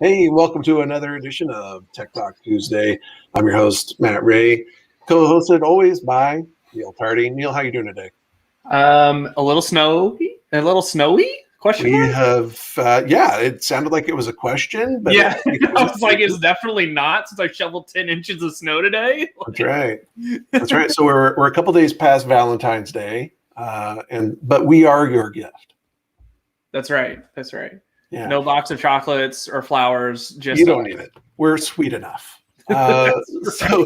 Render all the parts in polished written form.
Hey, welcome to another edition of Tech Talk Tuesday. I'm your host, Matt Ray, co-hosted always by Neal Tardy. Neal, how you doing today? A little snowy? Question We mark? have, it sounded like it was a question, but Yeah, I was like, it's it's definitely not since I shoveled 10 inches of snow today. that's right. That's right. So we're a couple days past Valentine's Day, but we are your gift. That's right. That's right. Yeah, No box of chocolates or flowers. Just you don't need it. We're sweet enough. So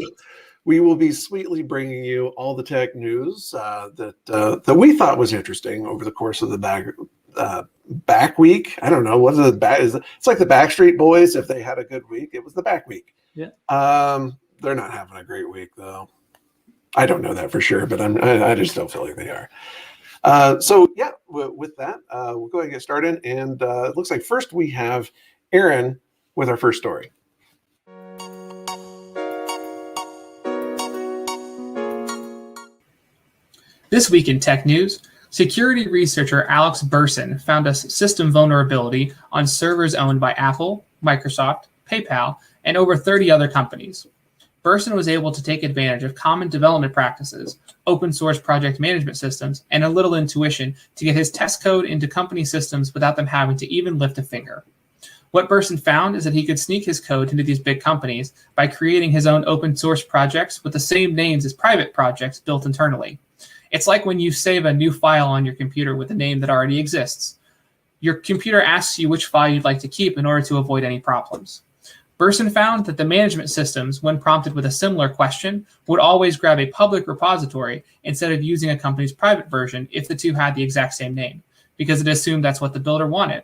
we will be sweetly bringing you all the tech news that we thought was interesting over the course of the back week. I don't know what the back is. It's like the Backstreet Boys. If they had a good week, it was the back week. Yeah. They're not having a great week though. I don't know that for sure, but I just don't feel like they are. With that, we'll go ahead and get started. And it looks like first we have Aaron with our first story. This week in tech news, security researcher Alex Burson found a system vulnerability on servers owned by Apple, Microsoft, PayPal, and over 30 other companies. Burson was able to take advantage of common development practices, open source project management systems, and a little intuition to get his test code into company systems without them having to even lift a finger. What Burson found is that he could sneak his code into these big companies by creating his own open source projects with the same names as private projects built internally. It's like when you save a new file on your computer with a name that already exists. Your computer asks you which file you'd like to keep in order to avoid any problems. Burson found that the management systems, when prompted with a similar question, would always grab a public repository instead of using a company's private version if the two had the exact same name, because it assumed that's what the builder wanted.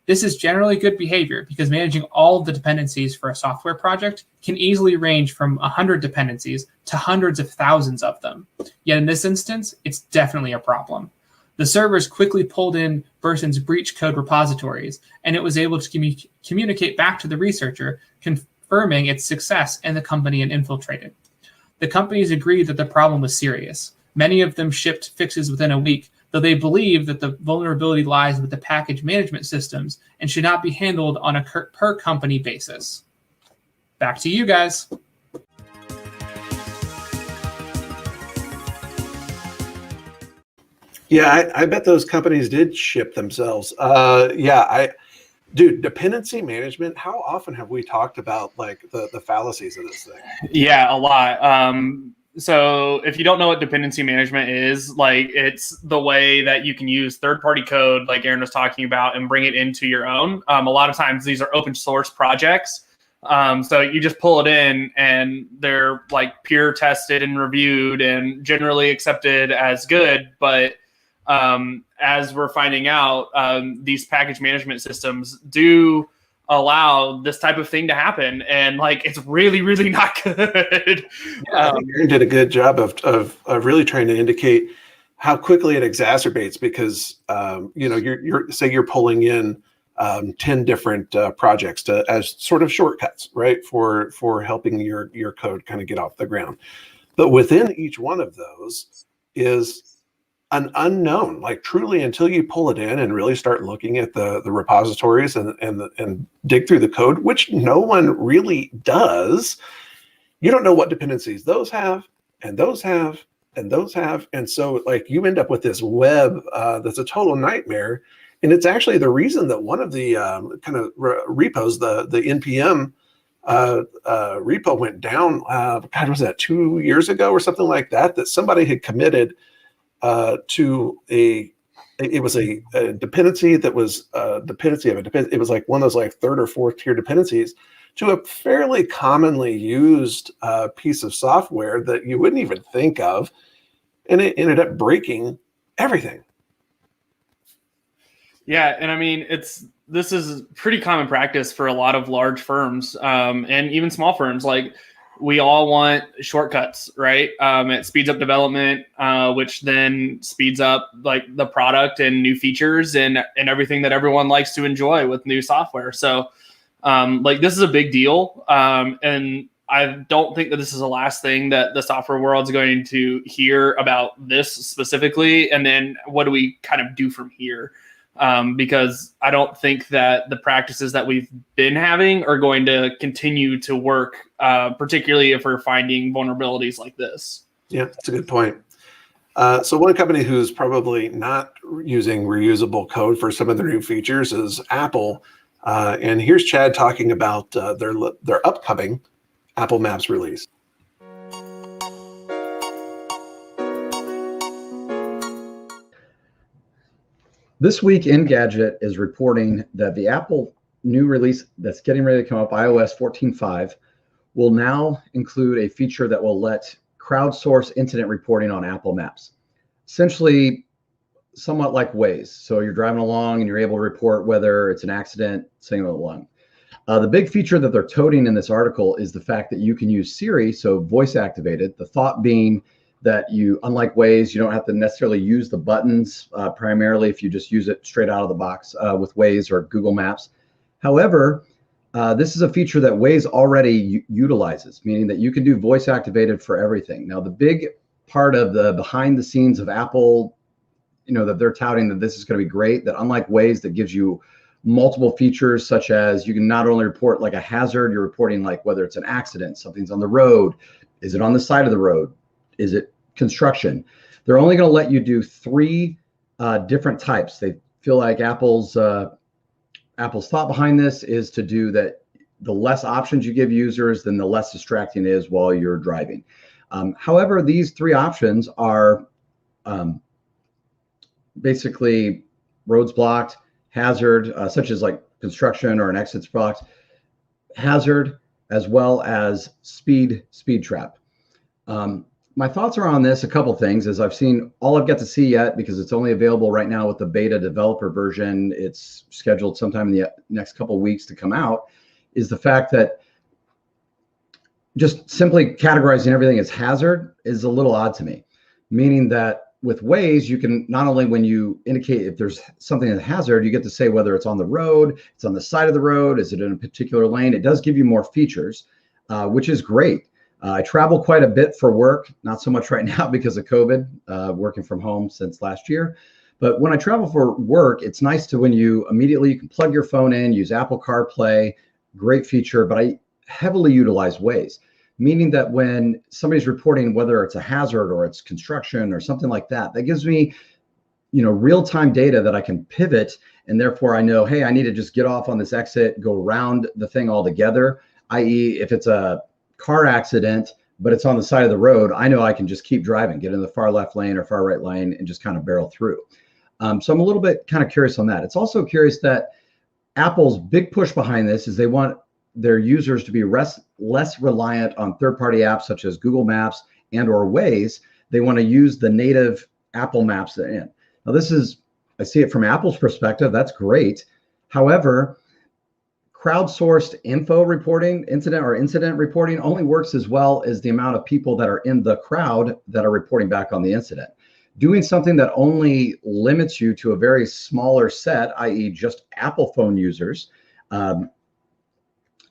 This is generally good behavior because managing all of the dependencies for a software project can easily range from 100 dependencies to hundreds of thousands of them. Yet in this instance, it's definitely a problem. The servers quickly pulled in Burson's breach code repositories, and it was able to communicate back to the researcher, confirming its success and the company had infiltrated. The companies agreed that the problem was serious. Many of them shipped fixes within a week, though they believe that the vulnerability lies with the package management systems and should not be handled on a per company basis. Back to you guys. Yeah, I bet those companies did ship themselves. Dependency management. How often have we talked about like the fallacies of this thing? Yeah, a lot. So if you don't know what dependency management is, like it's the way that you can use third-party code, like Aaron was talking about, and bring it into your own. A lot of times these are open source projects. So you just pull it in and they're like peer tested and reviewed and generally accepted as good. But as we're finding out, these package management systems do allow this type of thing to happen, and like it's really, really not good. I think Aaron did a good job of really trying to indicate how quickly it exacerbates because you're pulling in 10 different projects as sort of shortcuts, right, for helping your code kind of get off the ground. But within each one of those is an unknown, like truly until you pull it in and really start looking at the repositories and dig through the code, which no one really does. You don't know what dependencies those have, and those have, and those have. And so like you end up with this web that's a total nightmare. And it's actually the reason that one of the repos, the NPM repo went down, was that 2 years ago or something like that somebody had committed to a dependency that was a dependency of a dependency. It was like one of those like third or fourth tier dependencies to a fairly commonly used piece of software that you wouldn't even think of, and it ended up breaking everything. Yeah, and I mean this is pretty common practice for a lot of large firms and even small firms. Like we all want shortcuts, right? It speeds up development, which then speeds up like the product and new features and everything that everyone likes to enjoy with new software. So like this is a big deal. And I don't think that this is the last thing that the software world is going to hear about this specifically. And then what do we kind of do from here? because I don't think that the practices that we've been having are going to continue to work, particularly if we're finding vulnerabilities like this. Yeah, that's a good point. So one company who's probably not using reusable code for some of their new features is Apple. And here's Chad talking about their upcoming Apple Maps release. This week, Engadget is reporting that the Apple new release that's getting ready to come up, iOS 14.5, will now include a feature that will let crowdsource incident reporting on Apple Maps. Essentially, somewhat like Waze. So you're driving along and you're able to report whether it's an accident, something along. The big feature that they're toting in this article is the fact that you can use Siri, so voice activated. The thought being that you, unlike Waze, you don't have to necessarily use the buttons primarily if you just use it straight out of the box with Waze or Google Maps. However, this is a feature that Waze already utilizes, meaning that you can do voice activated for everything. Now, the big part of the behind the scenes of Apple, that they're touting that this is going to be great, that unlike Waze that gives you multiple features, such as you can not only report like a hazard, you're reporting like whether it's an accident, something's on the road, is it on the side of the road, is it construction? They're only going to let you do 3 different types. They feel like Apple's thought behind this is to do that. The less options you give users, then the less distracting it is while you're driving. However, these 3 options are basically roads blocked, hazard, such as like construction or an exit's blocked, hazard, as well as speed trap. My thoughts are on this, a couple things, as I've seen, all I've got to see yet, because it's only available right now with the beta developer version, it's scheduled sometime in the next couple of weeks to come out, is the fact that just simply categorizing everything as hazard is a little odd to me. Meaning that with Waze, you can not only, when you indicate if there's something that's a hazard, you get to say whether it's on the road, it's on the side of the road, is it in a particular lane? It does give you more features, which is great. I travel quite a bit for work, not so much right now because of COVID, working from home since last year. But when I travel for work, it's nice to when you can plug your phone in, use Apple CarPlay, great feature, but I heavily utilize Waze, meaning that when somebody's reporting whether it's a hazard or it's construction or something like that, that gives me, real-time data that I can pivot, and therefore I know, hey, I need to just get off on this exit, go around the thing altogether, i.e. if it's a car accident, but it's on the side of the road, I know I can just keep driving, get in the far left lane or far right lane and just kind of barrel through. So I'm a little bit kind of curious on that. It's also curious that Apple's big push behind this is they want their users to be less reliant on third-party apps such as Google Maps and or Waze. They want to use the native Apple Maps they're in. Now I see it from Apple's perspective, that's great. However, crowdsourced info reporting, incident reporting only works as well as the amount of people that are in the crowd that are reporting back on the incident. Doing something that only limits you to a very smaller set, i.e. just Apple phone users,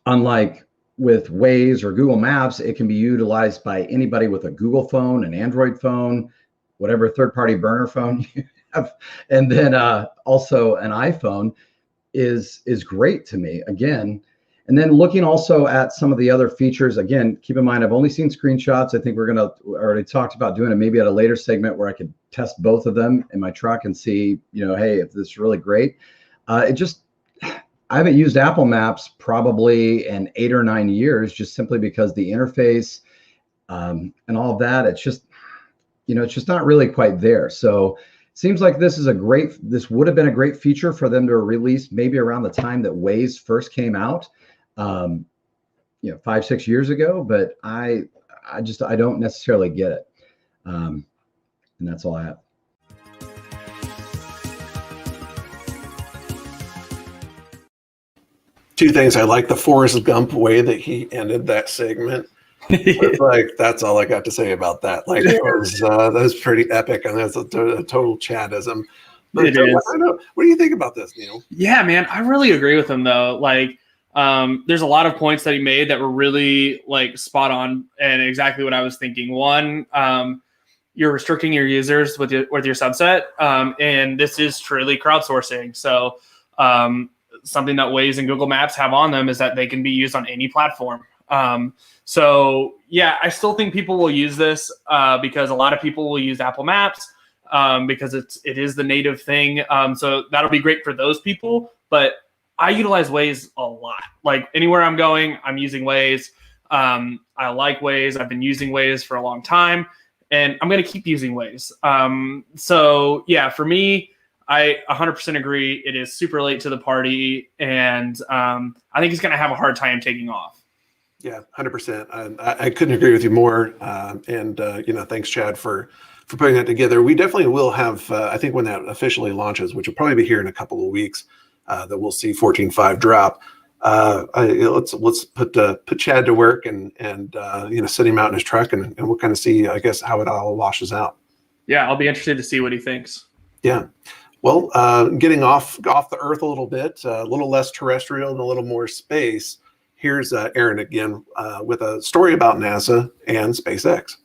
unlike with Waze or Google Maps, it can be utilized by anybody with a Google phone, an Android phone, whatever third-party burner phone you have, and then also an iPhone is great to me again. And then looking also at some of the other features, again, keep in mind, I've only seen screenshots. I think we already talked about doing it maybe at a later segment where I could test both of them in my truck and see, hey, if this is really great. I haven't used Apple Maps probably in 8 or 9 years, just simply because the interface and all of that, it's just not really quite there. So it seems like this would have been a great feature for them to release maybe around the time that Waze first came out, 5-6 years ago, but I don't necessarily get it. And that's all I have. Two things. I like the Forrest Gump way that he ended that segment. Like, that's all I got to say about that. Like, that was pretty epic, and that's a total Chadism. But It is. What do you think about this, Neal? Yeah, man, I really agree with him though. Like, there's a lot of points that he made that were really like spot on and exactly what I was thinking. One, you're restricting your users with your subset. And this is truly crowdsourcing. So something that Waze and Google Maps have on them is that they can be used on any platform. So yeah, I still think people will use this because a lot of people will use Apple Maps because it is the native thing. So that'll be great for those people. But I utilize Waze a lot. Like anywhere I'm going, I'm using Waze. I like Waze. I've been using Waze for a long time, and I'm going to keep using Waze. So yeah, for me, I 100% agree. It is super late to the party, and I think it's going to have a hard time taking off. Yeah, 100%. I couldn't agree with you more. Thanks, Chad, for putting that together. We definitely will have, I think when that officially launches, which will probably be here in a couple of weeks, that we'll see 14.5 drop. Let's put Chad to work and sit him out in his truck and we'll kind of see, I guess, how it all washes out. Yeah, I'll be interested to see what he thinks. Yeah. Well, getting off the Earth a little bit, a little less terrestrial and a little more space. Here's Aaron again with a story about NASA and SpaceX.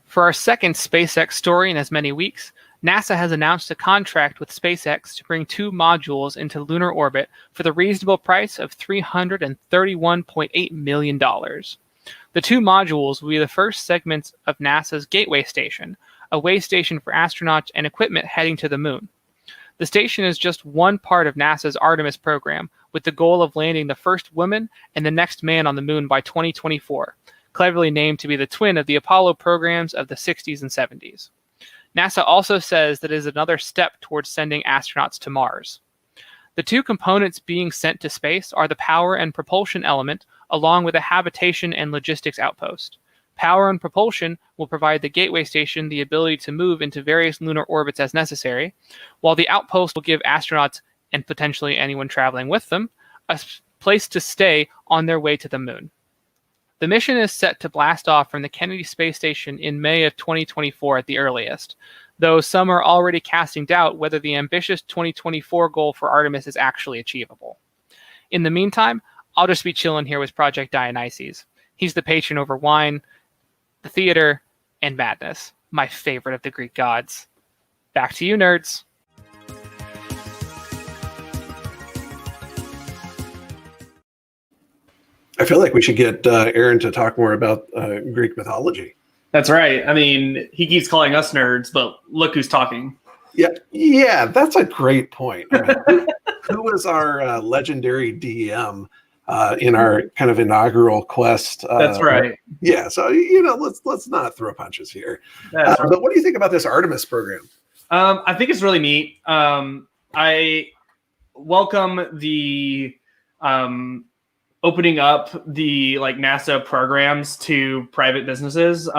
For our second SpaceX story in as many weeks, NASA has announced a contract with SpaceX to bring 2 modules into lunar orbit for the reasonable price of $331.8 million. The 2 modules will be the first segments of NASA's Gateway Station, a way station for astronauts and equipment heading to the moon. The station is just one part of NASA's Artemis program, with the goal of landing the first woman and the next man on the moon by 2024, cleverly named to be the twin of the Apollo programs of the 60s and 70s. NASA also says that it is another step towards sending astronauts to Mars. The 2 components being sent to space are the power and propulsion element, along with a habitation and logistics outpost. Power and propulsion will provide the Gateway Station the ability to move into various lunar orbits as necessary, while the outpost will give astronauts, and potentially anyone traveling with them, a place to stay on their way to the moon. The mission is set to blast off from the Kennedy Space Station in May of 2024 at the earliest, though some are already casting doubt whether the ambitious 2024 goal for Artemis is actually achievable. In the meantime, I'll just be chilling here with Project Dionysus. He's the patron over wine, the theater, and madness, my favorite of the Greek gods. Back to you, nerds. I feel like we should get Aaron to talk more about Greek mythology. That's right. I mean, he keeps calling us nerds, but look who's talking. Yeah, that's a great point. I mean, who was our legendary DM in our kind of inaugural quest? That's right. Yeah, so let's not throw punches here. That's right. But what do you think about this Artemis program? I think it's really neat. I welcome the opening up the NASA programs to private businesses.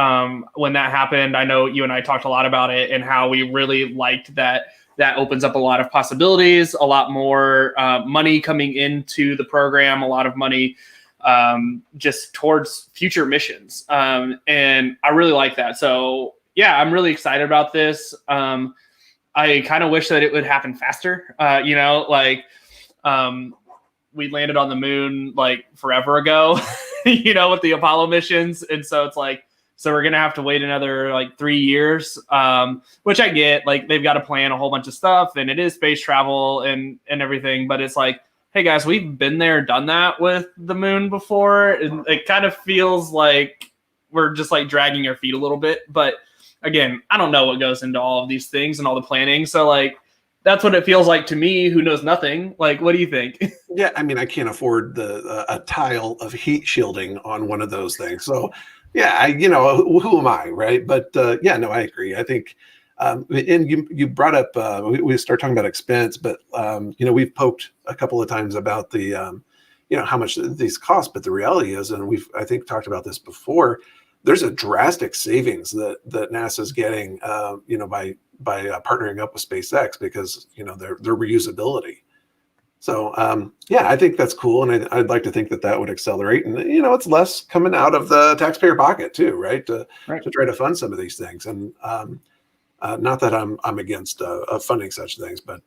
When that happened, I know you and I talked a lot about it and how we really liked that. That opens up a lot of possibilities, a lot more money coming into the program, a lot of money just towards future missions. And I really like that. So yeah, I'm really excited about this. I kind of wish that it would happen faster. We landed on the moon forever ago, with the Apollo missions. And so it's so we're going to have to wait another 3 years, which I get. They've got to plan a whole bunch of stuff and it is space travel and everything. But it's hey guys, we've been there, done that with the moon before. And it kind of feels like we're just dragging our feet a little bit. But again, I don't know what goes into all of these things and all the planning. So that's what it feels like to me, who knows nothing. What do you think? Yeah, I mean, I can't afford a tile of heat shielding on one of those things. So, yeah, who am I, right? But I agree. I think, and you brought up, we start talking about expense, but we've poked a couple of times about the, how much these cost. But the reality is, and I think talked about this before, there's a drastic savings that NASA's getting, by partnering up with SpaceX because their reusability. So I think that's cool, and I'd like to think that would accelerate, and it's less coming out of the taxpayer pocket too, right? To try to fund some of these things, and not that I'm against funding such things, but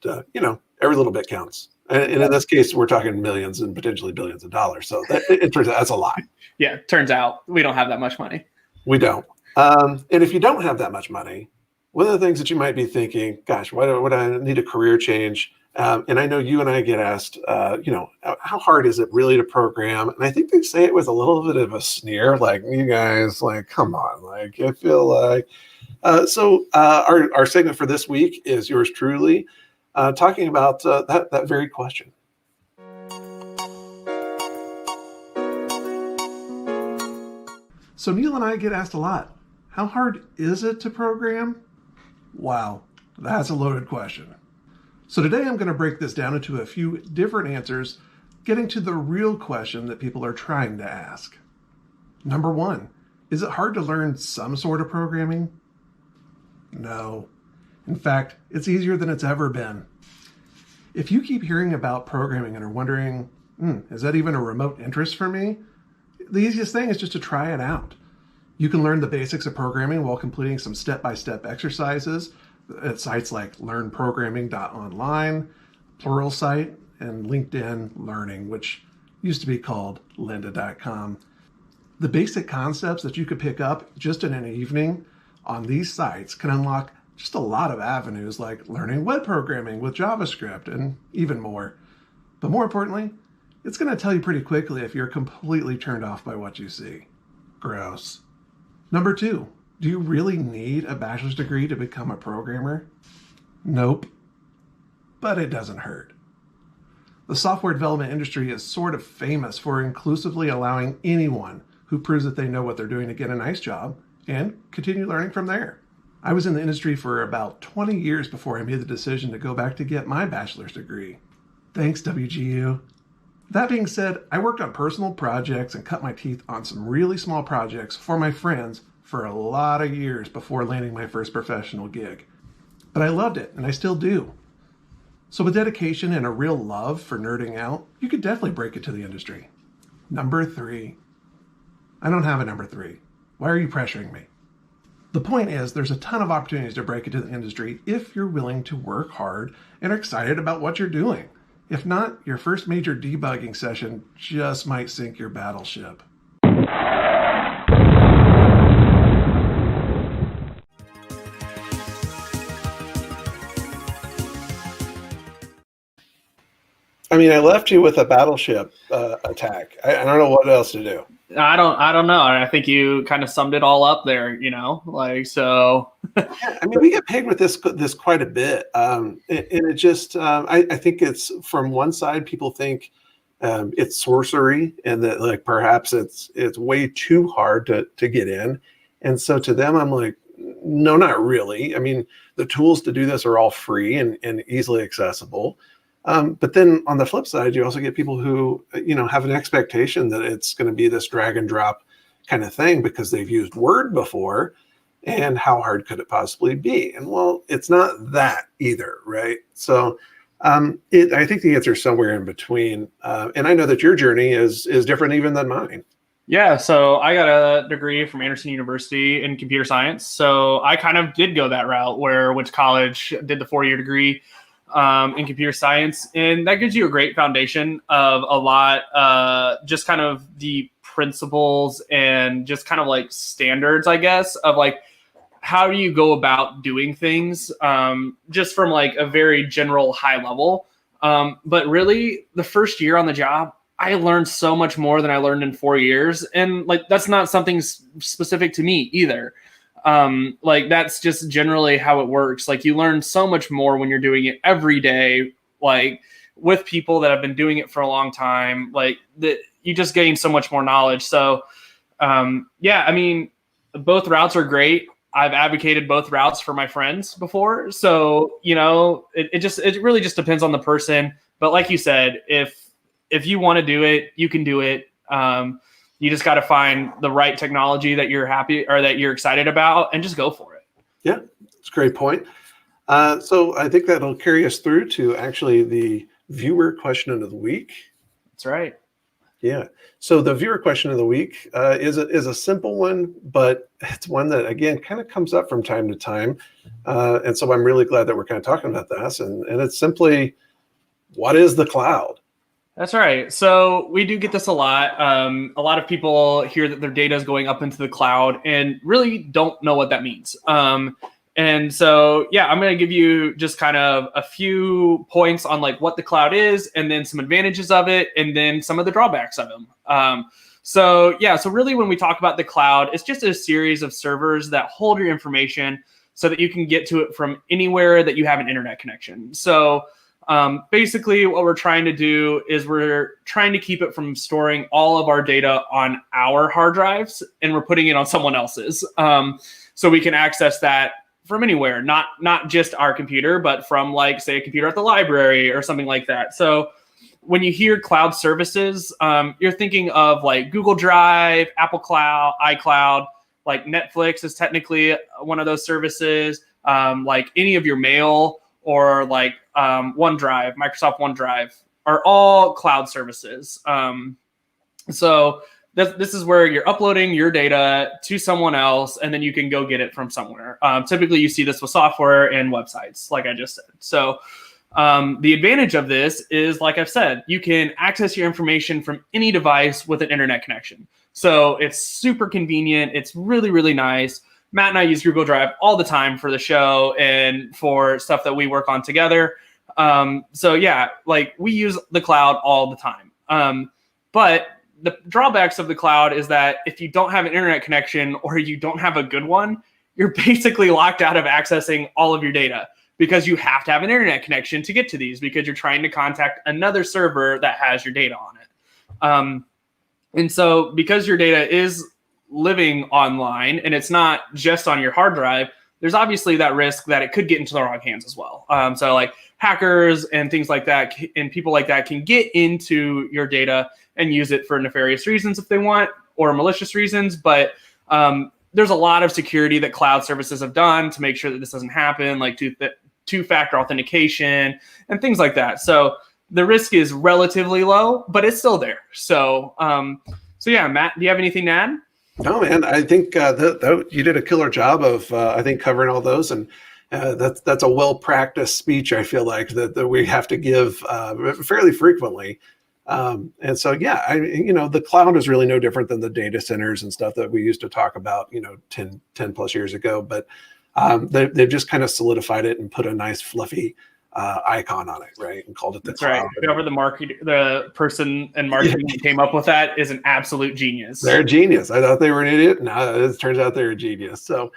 every little bit counts. And in this case, we're talking millions and potentially billions of dollars. So it turns out that's a lot. Yeah, turns out we don't have that much money. We don't. And if you don't have that much money, one of the things that you might be thinking, gosh, why would I need a career change? And I know you and I get asked, how hard is it really to program? And I think they say it with a little bit of a sneer, like, you guys, like, come on, like, I feel like. So our segment for this week is yours truly, talking about that very question. So Neal and I get asked a lot, how hard is it to program? Wow, that's a loaded question. So today I'm going to break this down into a few different answers, getting to the real question that people are trying to ask. Number one, is it hard to learn some sort of programming? No. In fact, it's easier than it's ever been. If you keep hearing about programming and are wondering, is that even a remote interest for me? The easiest thing is just to try it out. You can learn the basics of programming while completing some step-by-step exercises at sites like learnprogramming.online, Pluralsight, and LinkedIn Learning, which used to be called lynda.com. The basic concepts that you could pick up just in an evening on these sites can unlock just a lot of avenues like learning web programming with JavaScript and even more. But more importantly, it's going to tell you pretty quickly if you're completely turned off by what you see. Gross. Number two, do you really need a bachelor's degree to become a programmer? Nope. But it doesn't hurt. The software development industry is sort of famous for inclusively allowing anyone who proves that they know what they're doing to get a nice job and continue learning from there. I was in the industry for about 20 years before I made the decision to go back to get my bachelor's degree. Thanks, WGU. That being said, I worked on personal projects and cut my teeth on some really small projects for my friends for a lot of years before landing my first professional gig. But I loved it, and I still do. So with dedication and a real love for nerding out, you could definitely break it to the industry. Number three. I don't have a number three. Why are you pressuring me? The point is, there's a ton of opportunities to break into the industry if you're willing to work hard and are excited about what you're doing. If not, your first major debugging session just might sink your battleship. I mean, I left you with a battleship attack. I don't know what else to do. I don't know. I think you kind of summed it all up there, so. Yeah, I mean, we get paid with this quite a bit. And it just, I think it's from one side, people think it's sorcery and that like perhaps it's way too hard to get in. And so to them, I'm like, no, not really. I mean, the tools to do this are all free and easily accessible. But then on the flip side, you also get people who, have an expectation that it's going to be this drag and drop kind of thing because they've used Word before. And how hard could it possibly be? And well, it's not that either, right? So I think the answer is somewhere in between. And I know that your journey is different even than mine. Yeah, so I got a degree from Anderson University in computer science. So I kind of did go that route where I went to college, did the 4-year degree in computer science. And that gives you a great foundation of a lot, just kind of the principles and just kind of like standards, I guess, of like, how do you go about doing things, just from like a very general high level. But really the first year on the job, I learned so much more than I learned in 4 years. And like, that's not something specific to me either. Like that's just generally how it works. Like you learn so much more when you're doing it every day, like with people that have been doing it for a long time, like that you just gain so much more knowledge. So, yeah, I mean, both routes are great. I've advocated both routes for my friends before. So, it really just depends on the person. But like you said, if you want to do it, you can do it. You just got to find the right technology that you're happy or that you're excited about and just go for it. Yeah, it's a great point. So I think that'll carry us through to actually the viewer question of the week. That's right. Yeah. So the viewer question of the week is a simple one, but it's one that, again, kind of comes up from time to time. And so I'm really glad that we're kind of talking about this. And it's simply, what is the cloud? That's right. So we do get this a lot. A lot of people hear that their data is going up into the cloud and really don't know what that means. And so, yeah, I'm going to give you just kind of a few points on like what the cloud is, and then some advantages of it, and then some of the drawbacks of them. So really when we talk about the cloud, it's just a series of servers that hold your information so that you can get to it from anywhere that you have an internet connection. So basically what we're trying to do is we're trying to keep it from storing all of our data on our hard drives, and we're putting it on someone else's. So we can access that from anywhere, not just our computer, but from like, say, a computer at the library or something like that. So when you hear cloud services, you're thinking of like Google Drive, Apple Cloud, iCloud, like Netflix is technically one of those services, like any of your mail, or like OneDrive, Microsoft OneDrive, are all cloud services. So this is where you're uploading your data to someone else, and then you can go get it from somewhere. Typically, you see this with software and websites, like I just said. So the advantage of this is, like I've said, you can access your information from any device with an internet connection. So it's super convenient. It's really, really nice. Matt and I use Google Drive all the time for the show and for stuff that we work on together. So yeah, like we use the cloud all the time. But the drawbacks of the cloud is that if you don't have an internet connection, or you don't have a good one, you're basically locked out of accessing all of your data, because you have to have an internet connection to get to these, because you're trying to contact another server that has your data on it. And so because your data is living online and it's not just on your hard drive, there's obviously that risk that it could get into the wrong hands as well. So like hackers and things like that, and people like that, can get into your data and use it for nefarious reasons if they want, or malicious reasons. But there's a lot of security that cloud services have done to make sure that this doesn't happen, like two-factor authentication and things like that. So the risk is relatively low, but it's still there. So yeah, Matt, do you have anything to add? No, man, I think you did a killer job of, I think, covering all those. And that's a well-practiced speech, I feel like, that we have to give fairly frequently. And so, yeah, the cloud is really no different than the data centers and stuff that we used to talk about, 10 plus years ago. But they've just kind of solidified it and put a nice fluffy icon on it, right? And called it the cloud. Right. Whoever the person in marketing who came up with that is an absolute genius. They're a genius. I thought they were an idiot. No, it turns out they're a genius. So,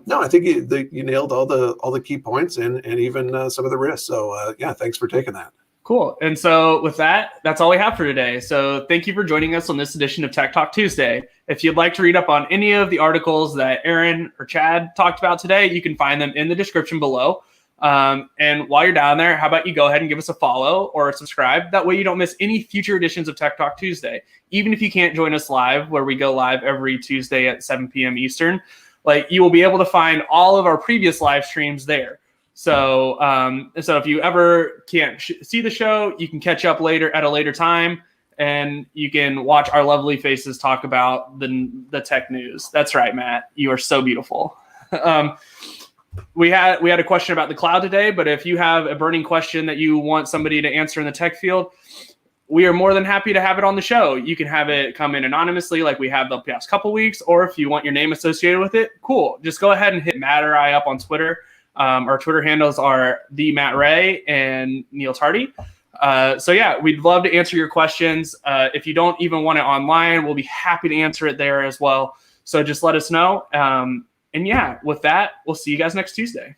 no, I think you nailed all the key points and even some of the risks. So, yeah, thanks for taking that. Cool. And so with that, that's all we have for today. So thank you for joining us on this edition of Tech Talk Tuesday. If you'd like to read up on any of the articles that Aaron or Chad talked about today, you can find them in the description below. And while you're down there, how about you go ahead and give us a follow or a subscribe? That way you don't miss any future editions of Tech Talk Tuesday. Even if you can't join us live, where we go live every Tuesday at 7 p.m. Eastern, like you will be able to find all of our previous live streams there. So if you ever can't see the show, you can catch up later at a later time, and you can watch our lovely faces talk about the tech news. That's right, Matt. You are so beautiful. We had a question about the cloud today, but if you have a burning question that you want somebody to answer in the tech field, we are more than happy to have it on the show. You can have it come in anonymously like we have the past couple weeks, or if you want your name associated with it, cool. Just go ahead and hit Matt or I up on Twitter. Our Twitter handles are the Matt Ray and Neal Tardy. So yeah, we'd love to answer your questions. If you don't even want it online, we'll be happy to answer it there as well. So just let us know. And yeah, with that, we'll see you guys next Tuesday.